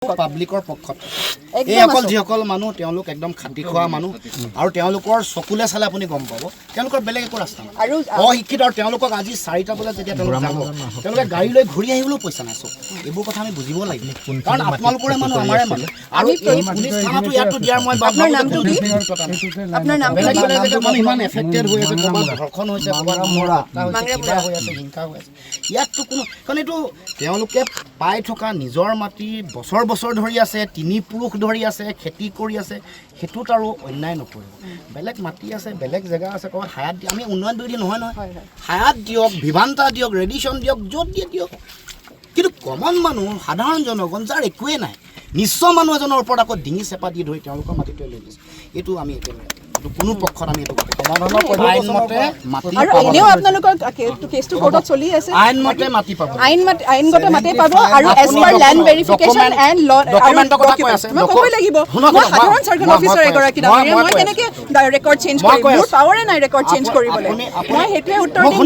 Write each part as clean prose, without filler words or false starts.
পাব্লিকৰ পক্ষত এই অকল যিসকল মানুহ তেওঁলোক একদম খাটি খোৱা মানুহ আৰু তেওঁলোকৰ চকুলে চালে আপুনি গম পাব তেওঁলোকৰ বেলেগ একো ৰাস্তা নাই আৰু অশিক্ষিত আৰু তেওঁলোকক আজি 4টা বজাত যেতিয়া তেওঁলোকে গাড়ী লৈ ঘূৰি আহিবলৈও পইচা নাই চব এইবোৰ কথা আমি বুজিব লাগিব কাৰণ আপোনালোকৰে মানুহ আমাৰে মানুহ আৰু এই পুলিচ থানাটো ইয়াতো দিয়াৰ মই আপোনাৰ নামটো কি আপোনাৰ নামটো বেলেগ বেলেগ জেগাত মানুহ ইমান এফেক্টেড হৈ আছে ক'ৰবাত ধৰ্ষণ হৈছে ক'ৰবাত মৰা কিবা হৈ আছে হিংসা হৈ আছে ইয়াততো কোনো কাৰণ এইটো তেওঁলোকে পাই থকা নিজৰ মাটি বছৰ বছৰ ধৰি আছে 3 পুৰুষ ধৰি আছে খেতি কৰি আছে হেতুত আৰু অন্যায় নকৰিব বেলেগ মাটি আছে বেলেগ জেগা আছে ক'ৰবাত হায়াত দি আমি উন্নয়ন দুই দিন নহয় হায়াত দিয়ক ভিভান্তা দিয়ক ৰেডিশ্যন দিয়ক য'ত দিয়ে দিয়ক কিন্তু কমন মানুহ সাধাৰণ জনগণ যাৰ একোৱে নাই নিশ্চ মানুহ এজনৰ ওপৰত আকৌ ডিঙি চেপা দি ধৰি তেওঁলোকৰ মাটিটোৱে লৈ গৈছে এইটো আমি একেবাৰে কোনো পক্ষত আমি এইটো সমাধানৰ আইনমতে মাটি আৰু এনেও আপোনালোকৰ কেছটো কোৰ্টত চলি আছে আইনমতে মাটি পাব আইনগত মাটি পাব আৰু as per land verification and law ডকুমেণ্টৰ কথা কৈ আছে মই ক'বই লাগিব মই সাধাৰণ চাৰ্কল অফিচাৰ এগৰাকী মই কেনেকৈ ৰেকৰ্ড চেঞ্জ কৰিম মোৰ পাৱাৰে নাই ৰেকৰ্ড চেঞ্জ কৰিবলৈ মই সেইটোৱে উত্তৰ দিম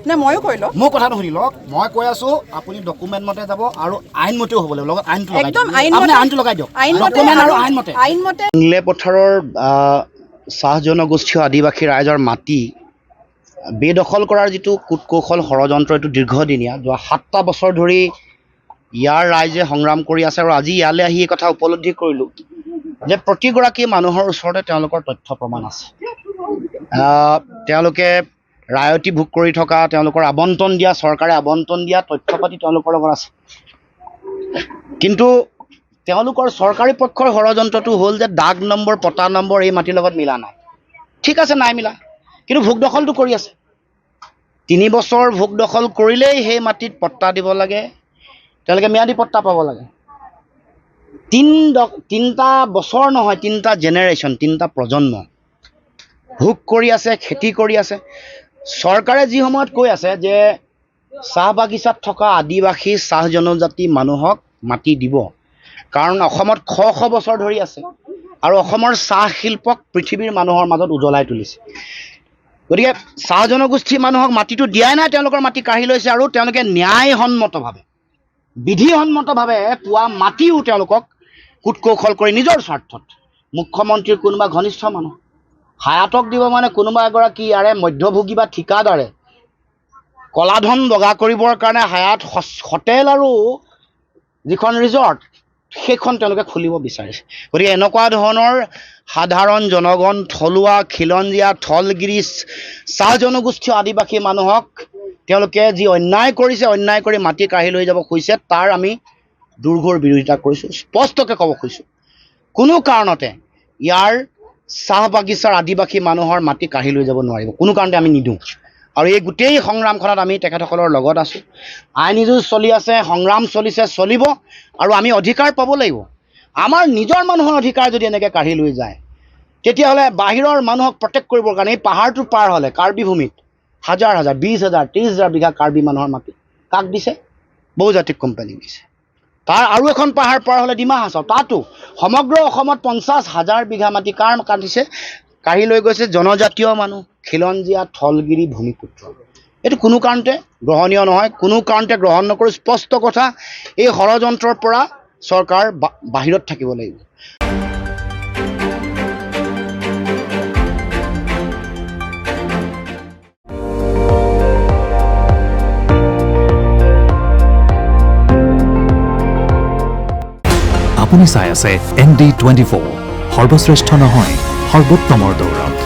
নে ময়ো কৈ লওক মোৰ কথাটো শুনি লওক মই কৈ আছো আপুনি ডকুমেণ্ট মতে যাব আৰু আইনমতেও হ'ব লাগিব লগত আইনটো একদম আইনটো লগাই দিয়ক ডকুমেণ্ট আৰু আইনমতে ইংলে পথাৰৰ চাহ জনগোষ্ঠীয় আদিবাসী ৰাইজৰ মাটি বেদখল কৰাৰ যিটো কূটকৌশল ষড়যন্ত্ৰ এইটো দীৰ্ঘদিনীয়া যোৱা 7টা বছৰ ধৰি ইয়াৰ ৰাইজে সংগ্ৰাম কৰি আছে আৰু আজি ইয়ালৈ আহি এই কথা উপলব্ধি কৰিলোঁ যে প্ৰতিগৰাকী মানুহৰ ওচৰতে তেওঁলোকৰ তথ্য প্ৰমাণ আছে তেওঁলোকে ৰায়তী ভোগ কৰি থকা তেওঁলোকৰ আবণ্টন দিয়া চৰকাৰে আবণ্টন দিয়া তথ্য পাতি তেওঁলোকৰ লগত আছে কিন্তু তেওঁলোকৰ চৰকাৰী পক্ষৰ ষড়যন্ত্ৰটো হ'ল যে দাগ নম্বৰ পটা নম্বৰ এই মাটিৰ লগত মিলা নাই ঠিক আছে নাই মিলা কিন্তু ভোগ দখলটো কৰি আছে 3 বছৰ ভোগ দখল কৰিলেই সেই মাটিত পট্টা দিব লাগে তেওঁলোকে ম্যাদী পট্টা পাব লাগে 3টা বছৰ নহয় 3টা জেনেৰেশ্যন 3টা প্ৰজন্ম ভোগ কৰি আছে খেতি কৰি আছে চৰকাৰে যি সময়ত কৈ আছে যে চাহ বাগিচাত থকা আদিবাসী চাহ জনজাতি মানুহক মাটি দিব কাৰণ অসমত শ বছৰ ধৰি আছে আৰু অসমৰ চাহ শিল্পক পৃথিৱীৰ মানুহৰ মাজত উজ্বলাই তুলিছে গতিকে চাহ জনগোষ্ঠীৰ মানুহক মাটিটো দিয়াই নাই তেওঁলোকৰ মাটি কাঢ়ি লৈছে আৰু তেওঁলোকে ন্যায়সন্মতভাৱে বিধিসন্মতভাৱে পোৱা মাটিও তেওঁলোকক কূটকৌশল কৰি নিজৰ স্বাৰ্থত মুখ্যমন্ত্ৰীৰ কোনোবা ঘনিষ্ঠ মানুহ হায়াতক দিব মানে কোনোবা এগৰাকী ইয়াৰে মধ্যভোগী বা ঠিকাদাৰে কলাধন বগা কৰিবৰ কাৰণে হায়াত হোটেল আৰু যিখন ৰিজৰ্ট সেইখন তেওঁলোকে খুলিব বিচাৰিছে গতিকে এনেকুৱা ধৰণৰ সাধাৰণ জনগণ থলুৱা খিলঞ্জীয়া থলগিৰি চাহ জনগোষ্ঠীয় আদিবাসী মানুহক তেওঁলোকে যি অন্যায় কৰিছে অন্যায় কৰি মাটি কাঢ়ি লৈ যাব খুজিছে তাৰ আমি দুৰ্ঘোৰ বিৰোধিতা কৰিছোঁ স্পষ্টকৈ ক'ব খুজিছোঁ কোনো কাৰণতে ইয়াৰ চাহ বাগিচাৰ আদিবাসী মানুহৰ মাটি কাঢ়ি লৈ যাব নোৱাৰিব কোনো কাৰণতে আমি নিদিওঁ আৰু এই গোটেই সংগ্ৰামখনত আমি তেখেতসকলৰ লগত আছোঁ আইনী যুঁজ চলি আছে সংগ্ৰাম চলিছে চলিব আৰু আমি অধিকাৰ পাব লাগিব আমাৰ নিজৰ মানুহৰ অধিকাৰ যদি এনেকৈ কাঢ়ি লৈ যায় তেতিয়াহ'লে বাহিৰৰ মানুহক প্ৰটেক্ট কৰিবৰ কাৰণে এই পাহাৰটো পাৰ হ'লে কাৰ্বি ভূমিত হাজাৰ 20,000 30,000 বিঘা কাৰ্বি মানুহৰ মাটি কাক দিছে বহুজাতিক কোম্পানীক দিছে তাৰ আৰু এখন পাহাৰ পাৰ হ'লে ডিমা হাছাও তাতো সমগ্ৰ অসমত 50,000 বিঘা মাটি কাৰ কাটিছে কাঢ়ি লৈ গৈছে জনজাতীয় মানুহ খিলঞ্জীয়া থলগিৰি ভূমিপুত্ৰ এইটো কোনো কাৰণতে গ্ৰহণীয় নহয় কোনো কাৰণতে গ্ৰহণ নকৰোঁ স্পষ্ট কথা এই ষড়যন্ত্ৰৰ পৰা চৰকাৰ বাহিৰত থাকিব লাগিব আপুনি চাই আছে ND24 সৰ্বশ্ৰেষ্ঠ নহয় সৰ্বোত্তমৰ দৌৰত